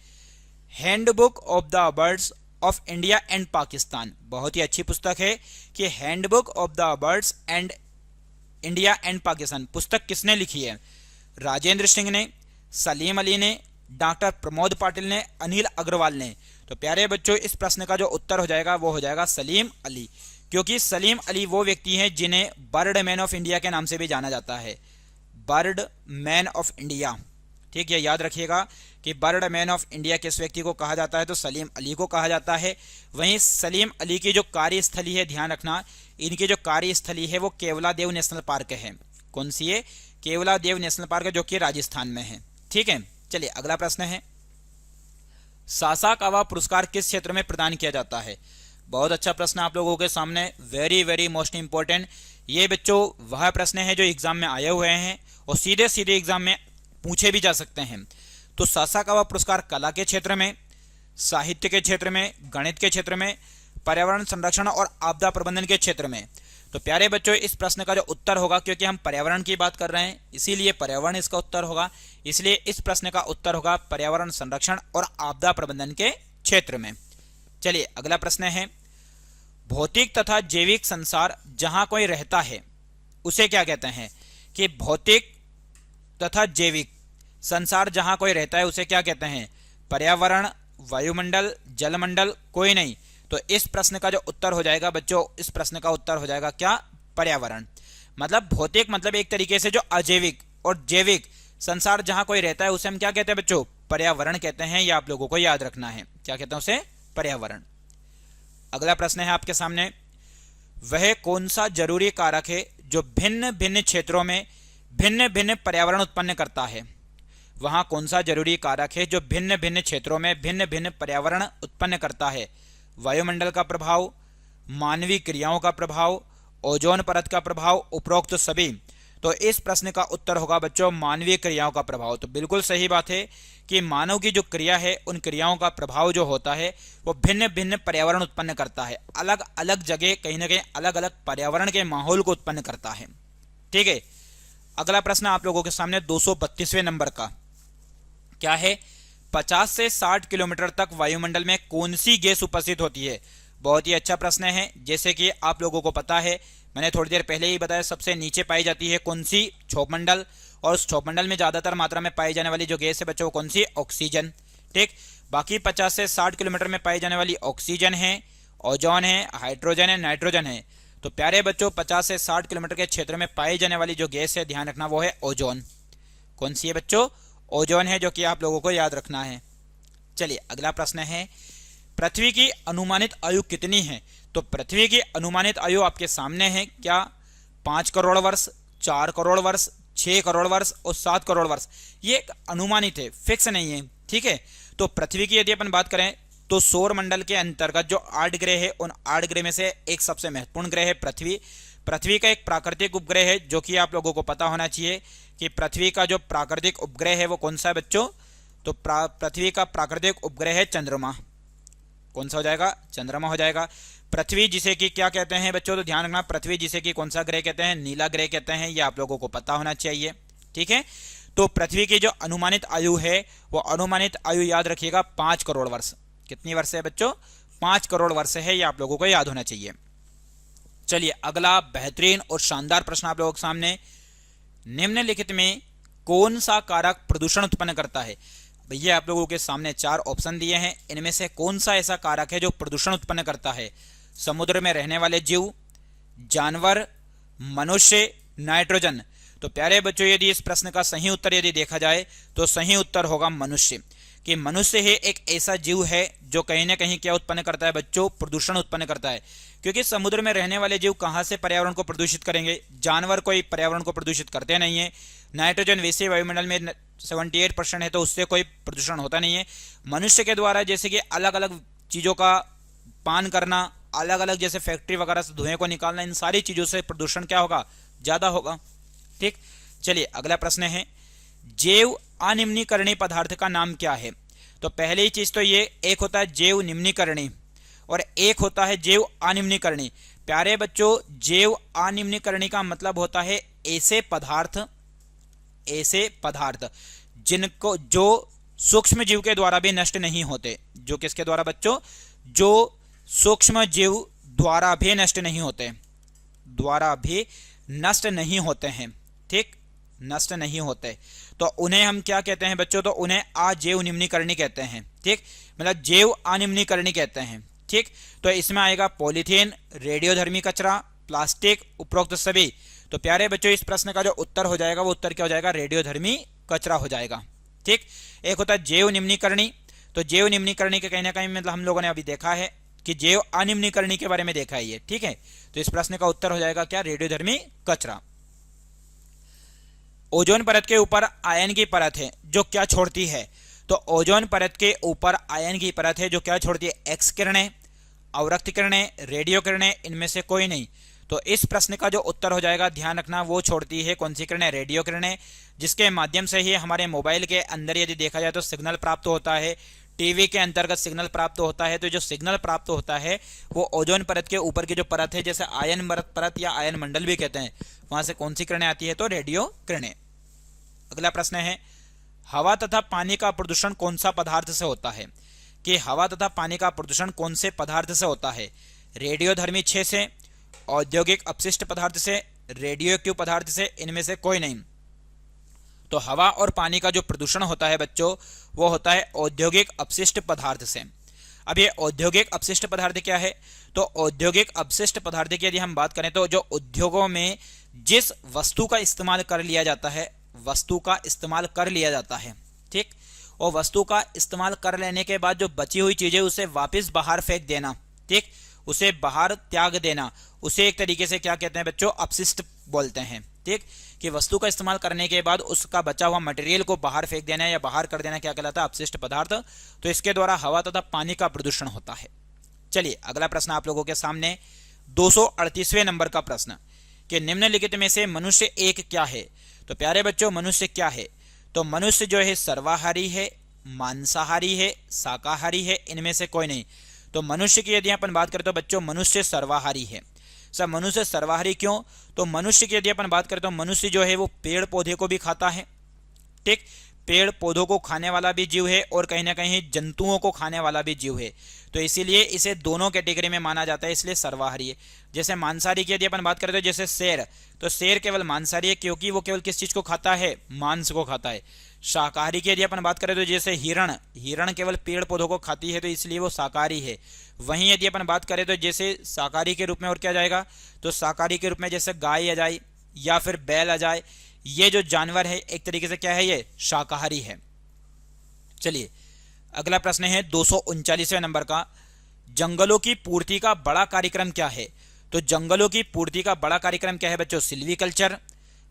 handbook of the birds of India and Pakistan. बहुत ही अच्छी पुस्तक है कि handbook of the birds and India and Pakistan पुस्तक किसने लिखी है? राजेंद्र सिंह ने, सलीम अली ने, डॉक्टर प्रमोद पाटिल ने, अनिल अग्रवाल ने। तो प्यारे बच्चों, इस प्रश्न का जो उत्तर हो जाएगा वो हो जाएगा सलीम अली, क्योंकि सलीम अली वो व्यक्ति हैं जिन्हें बर्ड मैन ऑफ इंडिया के नाम से भी जाना जाता है। बर्ड मैन ऑफ इंडिया, ठीक है, याद रखिएगा कि बर्ड मैन ऑफ इंडिया किस व्यक्ति को कहा जाता है? तो सलीम अली को कहा जाता है। वहीं सलीम अली की जो कार्यस्थली है, ध्यान रखना, इनकी जो कार्यस्थली है वो केवलादेव नेशनल पार्क है। कौन सी है? केवलादेव नेशनल पार्क, जो कि राजस्थान में है। ठीक है, चलिए अगला प्रश्न है, सासाकावा पुरस्कार किस क्षेत्र में प्रदान किया जाता है? बहुत अच्छा प्रश्न आप लोगों के सामने, वेरी वेरी मोस्ट इंपॉर्टेंट। ये बच्चों वह प्रश्न है जो एग्जाम में आए हुए हैं और सीधे सीधे एग्जाम में पूछे भी जा सकते हैं। तो सासाकावा पुरस्कार कला के क्षेत्र में, साहित्य के क्षेत्र में, गणित के क्षेत्र में, पर्यावरण संरक्षण और आपदा प्रबंधन के क्षेत्र में। तो प्यारे बच्चों, इस प्रश्न का जो उत्तर होगा, क्योंकि हम पर्यावरण की बात कर रहे हैं इसीलिए पर्यावरण इसका उत्तर होगा, इसलिए इस प्रश्न का उत्तर होगा पर्यावरण संरक्षण और आपदा प्रबंधन के क्षेत्र में। चलिए अगला प्रश्न है, भौतिक तथा जैविक संसार जहां कोई रहता है उसे क्या कहते हैं? कि भौतिक तथा जैविक संसार जहां कोई रहता है उसे क्या कहते हैं? पर्यावरण, वायुमंडल, जलमंडल, कोई नहीं। तो इस प्रश्न का जो उत्तर हो जाएगा बच्चों, इस प्रश्न का उत्तर हो जाएगा क्या? पर्यावरण। मतलब भौतिक मतलब एक तरीके से जो अजैविक, और जैविक संसार जहां कोई रहता है उसे हम क्या कहते हैं बच्चों? पर्यावरण कहते हैं। ये आप लोगों को याद रखना है, क्या कहते हैं उसे? पर्यावरण। अगला प्रश्न है आपके सामने, वह कौन सा जरूरी कारक है जो भिन्न भिन्न क्षेत्रों में भिन्न भिन्न पर्यावरण उत्पन्न करता है? वहां कौन सा जरूरी कारक है जो भिन्न भिन्न क्षेत्रों में भिन्न भिन्न पर्यावरण उत्पन्न करता है? वायुमंडल का प्रभाव, मानवीय क्रियाओं का प्रभाव, ओजोन परत का प्रभाव, उपरोक्त सभी। तो इस प्रश्न का उत्तर होगा बच्चों मानवीय क्रियाओं का प्रभाव। तो बिल्कुल सही बात है कि मानव की जो क्रिया है उन क्रियाओं का प्रभाव जो होता है वो भिन्न भिन्न पर्यावरण उत्पन्न करता है, अलग अलग जगह कहीं ना कहीं अलग अलग पर्यावरण के माहौल को उत्पन्न करता है। ठीक है, अगला प्रश्न आप लोगों के सामने 232वें नंबर का क्या है, 50 से 60 किलोमीटर तक वायुमंडल में कौन सी गैस उपस्थित होती है। बहुत ही अच्छा प्रश्न है। जैसे कि आप लोगों को पता है, मैंने थोड़ी देर पहले ही बताया, सबसे नीचे पाई जाती है कौन सी, क्षोभमंडल, और उस क्षोभमंडल में ज्यादातर मात्रा में पाई जाने वाली जो गैस है बच्चों वो कौन सी, ऑक्सीजन। ठीक, बाकी 50 से 60 किलोमीटर में पाई जाने वाली ऑक्सीजन है, ओजोन है, हाइड्रोजन है, नाइट्रोजन है। तो प्यारे बच्चों 50 से 60 किलोमीटर के क्षेत्र में पाई जाने वाली जो गैस है ध्यान रखना वो है ओजोन। कौन सी है बच्चों, ओजोन है, जो कि आप लोगों को याद रखना है। चलिए अगला प्रश्न है, पृथ्वी की अनुमानित आयु कितनी है। तो पृथ्वी की अनुमानित आयु आपके सामने है, क्या 5 करोड़ वर्ष, 4 करोड़ वर्ष, 6 करोड़ वर्ष और 7 करोड़ वर्ष। ये एक अनुमानित है, फिक्स नहीं है। ठीक है, तो पृथ्वी की यदि अपन बात करें तो सौर मंडल के अंतर्गत जो 8 ग्रह है उन 8 ग्रह में से एक सबसे महत्वपूर्ण ग्रह है पृथ्वी। पृथ्वी का एक प्राकृतिक उपग्रह है, जो कि आप लोगों को पता होना चाहिए कि पृथ्वी का जो प्राकृतिक उपग्रह है वो कौन सा है बच्चों, तो पृथ्वी का प्राकृतिक उपग्रह है चंद्रमा। कौन सा हो जाएगा, चंद्रमा हो जाएगा। पृथ्वी जिसे कि क्या कहते हैं बच्चों, तो ध्यान रखना, पृथ्वी जिसे कि कौन सा ग्रह कहते हैं, नीला ग्रह कहते हैं, ये आप लोगों को पता होना चाहिए। ठीक है, तो पृथ्वी की जो अनुमानित आयु है वो अनुमानित आयु याद रखिएगा 5 करोड़ वर्ष। कितनी वर्ष है बच्चों, 5 करोड़ वर्ष है, ये आप लोगों को याद होना चाहिए। चलिए अगला बेहतरीन और शानदार प्रश्न आप लोगों के सामने, निम्नलिखित में कौन सा कारक प्रदूषण उत्पन्न करता है। भैया आप लोगों के सामने 4 ऑप्शन दिए हैं, इनमें से कौन सा ऐसा कारक है जो प्रदूषण उत्पन्न करता है। समुद्र में रहने वाले जीव, जानवर, मनुष्य, नाइट्रोजन। तो प्यारे बच्चों यदि इस प्रश्न का सही उत्तर यदि देखा जाए तो सही उत्तर होगा मनुष्य, कि मनुष्य ही एक ऐसा जीव है जो कहीं ना कहीं क्या उत्पन्न करता है बच्चों, प्रदूषण उत्पन्न करता है। क्योंकि समुद्र में रहने वाले जीव कहां से पर्यावरण को प्रदूषित करेंगे, जानवर कोई पर्यावरण को प्रदूषित करते नहीं है। नाइट्रोजन वैसे वायुमंडल में 78% है तो उससे कोई प्रदूषण होता नहीं है। मनुष्य के द्वारा जैसे कि अलग अलग चीजों का पान करना, अलग अलग जैसे फैक्ट्री वगैरह से धुएं को निकालना, इन सारी चीजों से प्रदूषण क्या होगा, ज्यादा होगा। ठीक, चलिए अगला प्रश्न है, जैव अनिम्नीकरणीय पदार्थ का नाम क्या है। तो पहली चीज तो ये, एक होता है जैव निम्नीकरणीय और एक होता है जैव अनिम्नीकरणीय। प्यारे बच्चों जैव अनिम्नीकरणीय का मतलब होता है ऐसे पदार्थ जिनको, जो सूक्ष्म जीव के द्वारा भी नष्ट नहीं होते। जो किसके द्वारा बच्चों, जो सूक्ष्म जीव द्वारा भी नष्ट नहीं होते, द्वारा भी नष्ट नहीं होते हैं। ठीक, नष्ट नहीं होते तो उन्हें हम क्या कहते हैं बच्चों, तो उन्हें अजैव निम्नीकरणीय कहते हैं। ठीक, मतलब जैव अनिम्नीकरणीय कहते हैं। ठीक, तो इसमें आएगा पॉलीथीन, रेडियोधर्मी कचरा, प्लास्टिक, उपरोक्त सभी। तो प्यारे बच्चों इस प्रश्न का जो उत्तर हो जाएगा वो उत्तर क्या हो जाएगा, रेडियोधर्मी कचरा हो जाएगा। ठीक, एक होता है जैव निम्नीकरणीय, तो जैव निम्नीकरणीय के कहीं ना कहीं मतलब हम लोगों ने अभी देखा है कि जैव अनिम्नीकरणीय के बारे में देखा है ये। ठीक है, तो इस प्रश्न का उत्तर हो जाएगा क्या, रेडियोधर्मी कचरा। ओजोन परत के ऊपर आयन की परत है जो क्या छोड़ती है। तो ओजोन परत के ऊपर आयन की परत है जो क्या छोड़ती है, एक्स किरणें, अवरक्त किरणें, रेडियो किरणें, इनमें से कोई नहीं। तो इस प्रश्न का जो उत्तर हो जाएगा ध्यान रखना, वो छोड़ती है कौन सी किरणें, रेडियो किरणें, जिसके माध्यम से ही हमारे मोबाइल के अंदर यदि देखा जाए तो सिग्नल प्राप्त होता है, टीवी के अंतर्गत सिग्नल प्राप्त होता है। तो जो सिग्नल प्राप्त होता है वो ओजोन परत के ऊपर की जो परत है, जैसे आयन परत या आयन मंडल भी कहते हैं, वहां से कौन सी किरणें आती है, तो रेडियो किरणें। अगला प्रश्न है, हवा तथा पानी का प्रदूषण कौन सा पदार्थ से होता है। कि हवा तथा पानी का प्रदूषण कौन से पदार्थ से होता है, रेडियोधर्मी क्षय से, औद्योगिक अपशिष्ट पदार्थ से, रेडियोएक्टिव पदार्थ से, इनमें से कोई नहीं। तो हवा और पानी का जो प्रदूषण होता है बच्चों वो होता है औद्योगिक अपशिष्ट पदार्थ से। अब ये औद्योगिक अपशिष्ट पदार्थ क्या है, तो औद्योगिक अपशिष्ट पदार्थ की यदि हम बात करें तो जो उद्योगों में जिस वस्तु का इस्तेमाल कर लिया जाता है, वस्तु का इस्तेमाल कर लिया जाता है, ठीक, और वस्तु का इस्तेमाल कर लेने के बाद जो बची हुई चीजें उसे वापस बाहर फेंक देना, ठीक, उसे बाहर त्याग देना, उसे एक तरीके से क्या कहते हैं बच्चों, अपशिष्ट बोलते हैं। ठीक, कि वस्तु का इस्तेमाल करने के बाद उसका बचा हुआ मटेरियल को बाहर फेंक देना या बाहर कर देना क्या कहलाता है, अपशिष्ट पदार्थ। तो इसके द्वारा हवा तथा पानी का प्रदूषण होता है। चलिए अगला प्रश्न आप लोगों के सामने 238वें नंबर का प्रश्न, कि निम्नलिखित में से मनुष्य एक क्या है। तो प्यारे बच्चों, मनुष्य क्या है? तो मनुष्य जो है सर्वाहारी है, मांसाहारी है, शाकाहारी है, इनमें से कोई नहीं। तो मनुष्य की यदि अपन बात करें तो बच्चों मनुष्य सर्वाहारी है। सर मनुष्य सर्वाहारी क्यों? तो मनुष्य की यदि अपन बात करें तो मनुष्य जो है वो पेड़ पौधे को भी खाता है, ठीक, पेड़ पौधों को खाने वाला भी जीव है और कहीं ना कहीं जंतुओं को खाने वाला भी जीव है। तो इसीलिए इसे दोनों कैटेगरी में माना जाता है, इसलिए सर्वाहारी है। जैसे मांसाहारी की यदि अपन बात करें तो जैसे शेर, तो शेर केवल मांसाहारी है क्योंकि वो केवल किस चीज को खाता है? मांस को खाता है। शाकाहारी की यदि अपन बात करें तो जैसे हिरण, हिरण केवल पेड़ पौधों को खाती है तो इसलिए वो शाकाहारी है। वहीं यदि अपन बात करें तो जैसे शाकाहारी के रूप में और क्या जाएगा? तो शाकाहारी के रूप में जैसे गाय आ जाए या फिर बैल आ जाए, ये जो जानवर है एक तरीके से क्या है? ये शाकाहारी है। चलिए अगला प्रश्न है 239वें नंबर का, जंगलों की पूर्ति का बड़ा कार्यक्रम क्या है? तो जंगलों की पूर्ति का बड़ा कार्यक्रम क्या है बच्चों? सिल्वीकल्चर।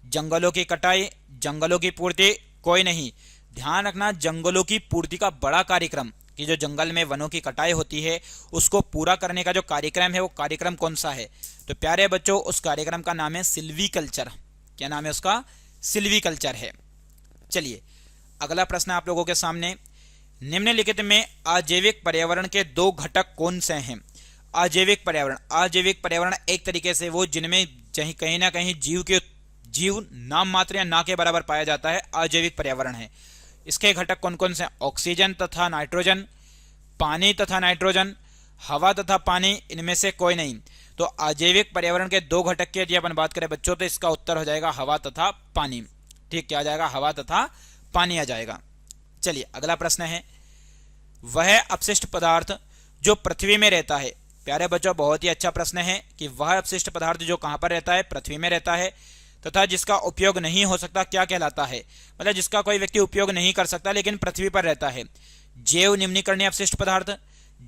जंगलों की कटाई, जंगलों की पूर्ति कोई नहीं। ध्यान रखना, जंगलों की पूर्ति का बड़ा कार्यक्रम कि जो जंगल में वनों की कटाई होती है उसको पूरा करने का जो कार्यक्रम है वो कार्यक्रम कौन सा है? तो प्यारे बच्चों उस कार्यक्रम का नाम है सिल्वीकल्चर। क्या नाम है उसका? सिल्वीकल्चर है। चलिए अगला प्रश्न आप लोगों के सामने, निम्नलिखित में अजैविक पर्यावरण के दो घटक कौन से हैं? अजैविक पर्यावरण, अजैविक पर्यावरण एक तरीके से वो जिनमें कहीं ना कहीं जीव नाम मात्र या ना के बराबर पाया जाता है, अजैविक पर्यावरण है। इसके घटक कौन कौन से? ऑक्सीजन तथा नाइट्रोजन, पानी तथा नाइट्रोजन, हवा तथा पानी, इनमें से कोई नहीं। तो अजैविक पर्यावरण के दो घटक की यदि अपन बात करें बच्चों तो इसका उत्तर हो जाएगा हवा तथा पानी। ठीक, क्या आ जाएगा? हवा तथा पानी आ जाएगा। चलिए अगला प्रश्न है, वह अपशिष्ट पदार्थ जो पृथ्वी में रहता है। प्यारे बच्चों बहुत ही अच्छा प्रश्न है कि वह अपशिष्ट पदार्थ जो कहां पर रहता है? पृथ्वी में रहता है, तथा जिसका उपयोग नहीं हो सकता क्या कहलाता है? मतलब जिसका कोई व्यक्ति उपयोग नहीं कर सकता लेकिन पृथ्वी पर रहता है। जैव निम्नीकरणीय अपशिष्ट पदार्थ,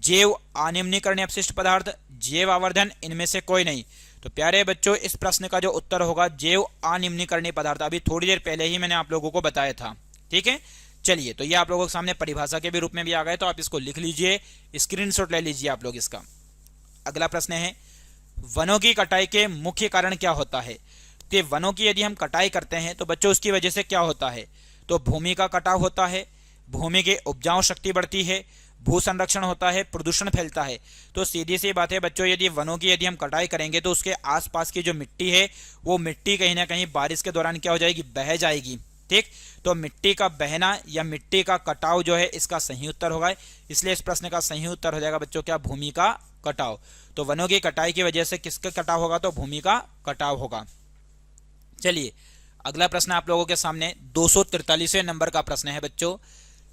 जैव अनिम्नीकरणीय अपशिष्ट पदार्थ, जैव आवर्धन, इनमें से कोई नहीं। तो प्यारे बच्चों इस प्रश्न का जो उत्तर होगा जैव अनिम्नीकरणीय पदार्थ, अभी थोड़ी देर पहले ही मैंने आप लोगों को बताया था। ठीक है, चलिए तो ये आप लोगों के सामने परिभाषा के भी रूप में भी आ गए, तो आप इसको लिख लीजिए, स्क्रीनशॉट ले लीजिए आप लोग इसका। अगला प्रश्न है, वनों की कटाई के मुख्य कारण क्या होता है? तो वनों की यदि हम कटाई करते हैं तो बच्चों उसकी वजह से क्या होता है? तो भूमि का कटाव होता है, भूमि की उपजाऊ शक्ति बढ़ती है, भू संरक्षण होता है, प्रदूषण फैलता है। तो सीधी सी बात है बच्चों, यदि वनों की यदि हम कटाई करेंगे तो उसके आसपास की जो मिट्टी है वो मिट्टी कहीं ना कहीं बारिश के दौरान क्या हो जाएगी? बह जाएगी। ठीक, तो मिट्टी का बहना या मिट्टी का कटाव जो है इसका सही उत्तर होगा, इसलिए इस प्रश्न का सही उत्तर हो जाएगा बच्चों क्या? भूमि का कटाव। तो वनों की कटाई की वजह से किसका कटाव होगा? तो भूमि का कटाव होगा। चलिए अगला प्रश्न आप लोगों के सामने 243वें नंबर का प्रश्न है बच्चों,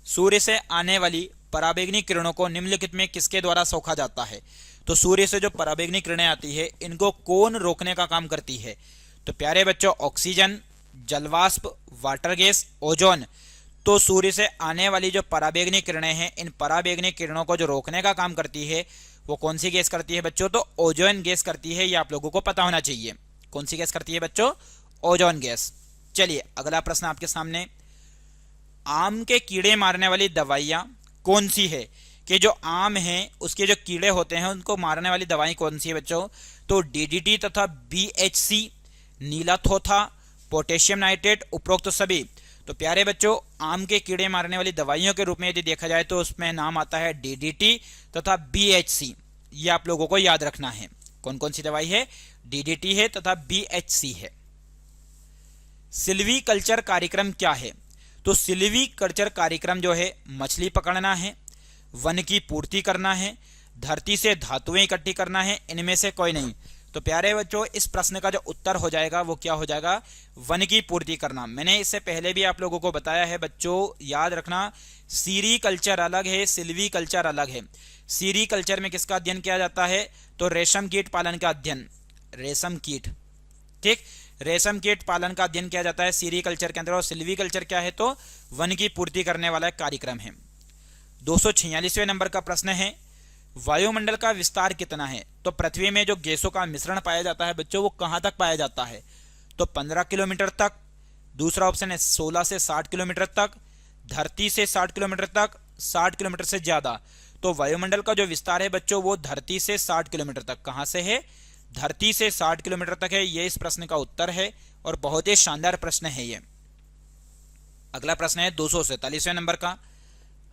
सूर्य से आने वाली पराबैंगनी किरणों को निम्नलिखित में किसके द्वारा सोखा जाता है? तो सूर्य से जो पराबैंगनी किरणें आती है इनको कौन रोकने का काम करती है? तो प्यारे बच्चों ऑक्सीजन, जलवाष्प, वाटर गैस, ओजोन। तो सूर्य से आने वाली जो पराबैंगनी किरणें हैं इन पराबैंगनी किरणों को जो रोकने का काम करती है वो कौन सी गैस करती है बच्चों? तो ओजोन गैस करती है, ये आप लोगों को पता होना चाहिए। कौन सी गैस करती है बच्चों? Ozone gas. चलिए अगला प्रश्न आपके सामने, आम के कीड़े मारने वाली दवाइयां कौन सी है? कि जो आम है उसके जो कीड़े होते हैं उनको मारने वाली दवाई कौन सी है बच्चों? तो डीडीटी तथा बीएचसी, नीलाथोथा, पोटेशियम नाइट्रेट, उपरोक्त सभी। तो प्यारे बच्चों आम के कीड़े मारने वाली दवाइयों के रूप में यदि देखा जाए तो उसमें नाम आता है डीडीटी तथा बीएचसी, ये आप लोगों को याद रखना है। कौन कौन सी दवाई है? डीडीटी है तथा बीएचसी है। सिल्वीकल्चर कार्यक्रम क्या है? तो सिल्वीकल्चर कार्यक्रम जो है मछली पकड़ना है, वन की पूर्ति करना है, धरती से धातुएं इकट्ठी करना है, इनमें से कोई नहीं। तो प्यारे बच्चों इस प्रश्न का जो उत्तर हो जाएगा वो क्या हो जाएगा? वन की पूर्ति करना। मैंने इससे पहले भी आप लोगों को बताया है बच्चों, याद रखना, सीरीकल्चर अलग है, सिल्वीकल्चर अलग है। सीरीकल्चर में किसका अध्ययन किया जाता है? तो रेशम कीट पालन का अध्ययन, रेशम कीट। ठीक, रेशम कीट पालन का अध्ययन किया जाता है सीरीकल्चर के अंदर। और सिल्वीकल्चर क्या है? तो वन की पूर्ति करने वाला कार्यक्रम है। 246वें नंबर का प्रश्न है, वायुमंडल का विस्तार कितना है? तो पृथ्वी में जो गैसों का मिश्रण पाया जाता है बच्चों वो कहां तक पाया जाता है? तो 15 किलोमीटर तक। दूसरा ऑप्शन है 16 से 60 किलोमीटर तक, धरती से 60 किलोमीटर तक, 60 किलोमीटर से ज्यादा। तो वायुमंडल का जो विस्तार है बच्चों वो धरती से 60 किलोमीटर तक। कहां से है? धरती से 60 किलोमीटर तक है, ये इस प्रश्न का उत्तर है और बहुत ही शानदार प्रश्न है ये। अगला प्रश्न है 247वें नंबर का,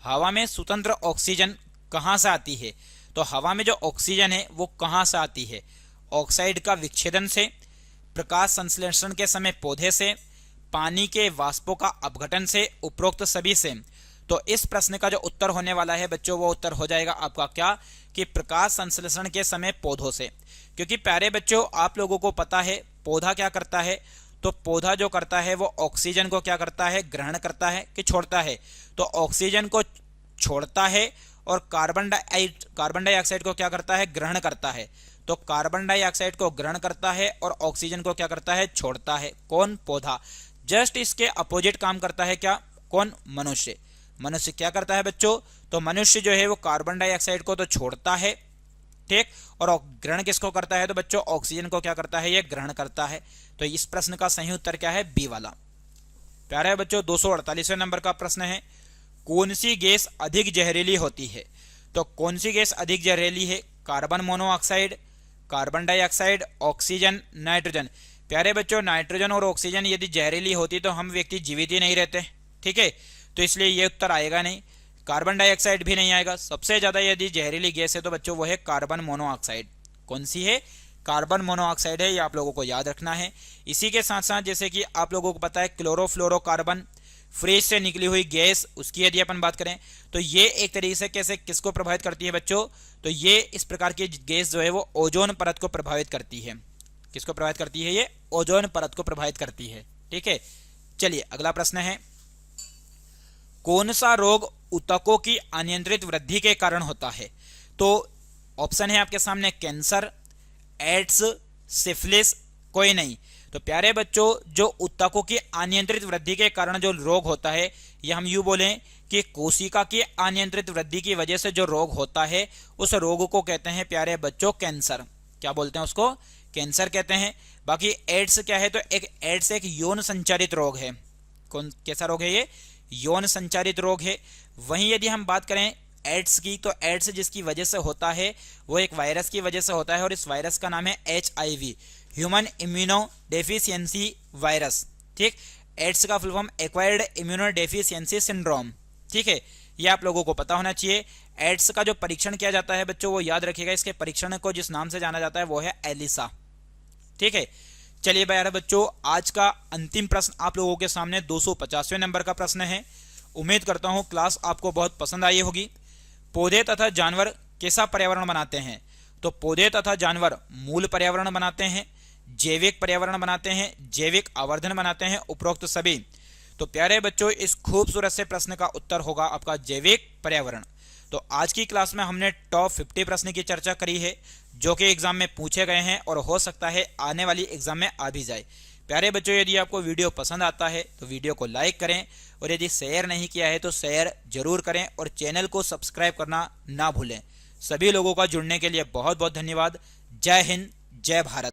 हवा में स्वतंत्र ऑक्सीजन कहां से आती है? तो हवा में जो ऑक्सीजन है वो कहां से आती है? ऑक्साइड का विच्छेदन से, प्रकाश संश्लेषण के समय पौधे से, पानी के वाष्पों का अपघटन से, उपरोक्त सभी से। तो इस प्रश्न का जो उत्तर होने वाला है बच्चों, वो उत्तर हो जाएगा आपका क्या, कि प्रकाश संश्लेषण के समय पौधों से। क्योंकि प्यारे बच्चों आप लोगों को पता है पौधा क्या करता है, तो पौधा जो करता है वो ऑक्सीजन को क्या करता है, ग्रहण करता है कि छोड़ता है? तो ऑक्सीजन को छोड़ता है और कार्बन डाइऑक्साइड को क्या करता है, ग्रहण करता है। तो कार्बन डाइऑक्साइड को ग्रहण करता है और ऑक्सीजन को क्या करता है, छोड़ता है। कौन? पौधा। जस्ट इसके अपोजिट काम करता है क्या? कौन? मनुष्य। मनुष्य क्या करता है बच्चों? तो मनुष्य जो है वो कार्बन डाइऑक्साइड को तो छोड़ता है, ठीक, और ग्रहण किसको करता है? तो बच्चों ऑक्सीजन को क्या करता है, ये ग्रहण करता है। तो इस प्रश्न का सही उत्तर क्या है? बी वाला। प्यारे बच्चों 248वें नंबर का प्रश्न है, कौन सी गैस अधिक जहरीली होती है? तो कौन सी गैस अधिक जहरीली है? Carbon monoxide, carbon dioxide, oxygen, nitrogen. प्यारे बच्चों नाइट्रोजन और ऑक्सीजन यदि जहरीली होती तो हम व्यक्ति जीवित ही नहीं रहते, ठीक है, तो इसलिए ये उत्तर आएगा नहीं। कार्बन डाइऑक्साइड भी नहीं आएगा। सबसे ज्यादा यदि जहरीली गैस है तो बच्चों वो है कार्बन मोनोऑक्साइड। कौन सी है? कार्बन मोनोऑक्साइड है, ये आप लोगों को याद रखना है। इसी के साथ साथ जैसे कि आप लोगों को पता है क्लोरोफ्लोरोकार्बन, फ्रिज से निकली हुई गैस, उसकी यदि अपन बात करें तो ये एक तरीके से कैसे किसको प्रभावित करती है बच्चों? तो ये इस प्रकार की गैस जो है वो ओजोन परत को प्रभावित करती है। किसको प्रभावित करती है? ये ओजोन परत को प्रभावित करती है, ठीक है। चलिए अगला प्रश्न है, कौन सा रोग ऊतकों की अनियंत्रित वृद्धि के कारण होता है? तो ऑप्शन है आपके सामने कैंसर, एड्स, सिफिलिस, कोई नहीं। तो प्यारे बच्चों जो ऊतकों की अनियंत्रित वृद्धि के कारण जो रोग होता है, यह हम यूं बोलें कि कोशिका की अनियंत्रित वृद्धि की वजह से जो रोग होता है उस रोग को कहते हैं प्यारे बच्चों कैंसर। क्या बोलते हैं उसको? कैंसर कहते हैं। बाकी एड्स क्या है? तो एड्स एक यौन संचारित रोग है। कौन कैसा रोग है ये? यौन संचारित रोग है। वहीं यदि हम बात करें एड्स की, तो एड्स जिसकी वजह से होता है वो एक वायरस की वजह से होता है और इस वायरस का नाम है HIV, human immuno deficiency virus, ठीक। एड्स का full form acquired immuno deficiency syndrome, ठीक है, ये आप लोगों को पता होना चाहिए। एड्स का जो परीक्षण किया जाता है बच्चों वो याद रखिएगा, इसके परीक्षण को जिस नाम से जाना जाता है वो है एलिसा, ठीक है। चलिए यार बच्चों आज का अंतिम प्रश्न आप लोगों के सामने 250वें नंबर का प्रश्न है। उम्मीद करता हूं क्लास आपको बहुत पसंद आई होगी। पौधे तथा जानवर कैसा पर्यावरण बनाते हैं? तो पौधे तथा जानवर मूल पर्यावरण बनाते हैं, जैविक पर्यावरण बनाते हैं, जैविक आवर्धन बनाते हैं, उपरोक्त सभी। तो प्यारे बच्चों इस खूबसूरत से प्रश्न का उत्तर होगा आपका जैविक पर्यावरण। तो आज की क्लास में हमने टॉप 50 प्रश्न की चर्चा करी है जो कि एग्जाम में पूछे गए हैं और हो सकता है आने वाली एग्जाम में आ भी जाए। प्यारे बच्चों यदि आपको वीडियो पसंद आता है तो वीडियो को लाइक करें और यदि शेयर नहीं किया है तो शेयर जरूर करें और चैनल को सब्सक्राइब करना ना भूलें। सभी लोगों का जुड़ने के लिए बहुत बहुत धन्यवाद। जय हिंद, जय भारत।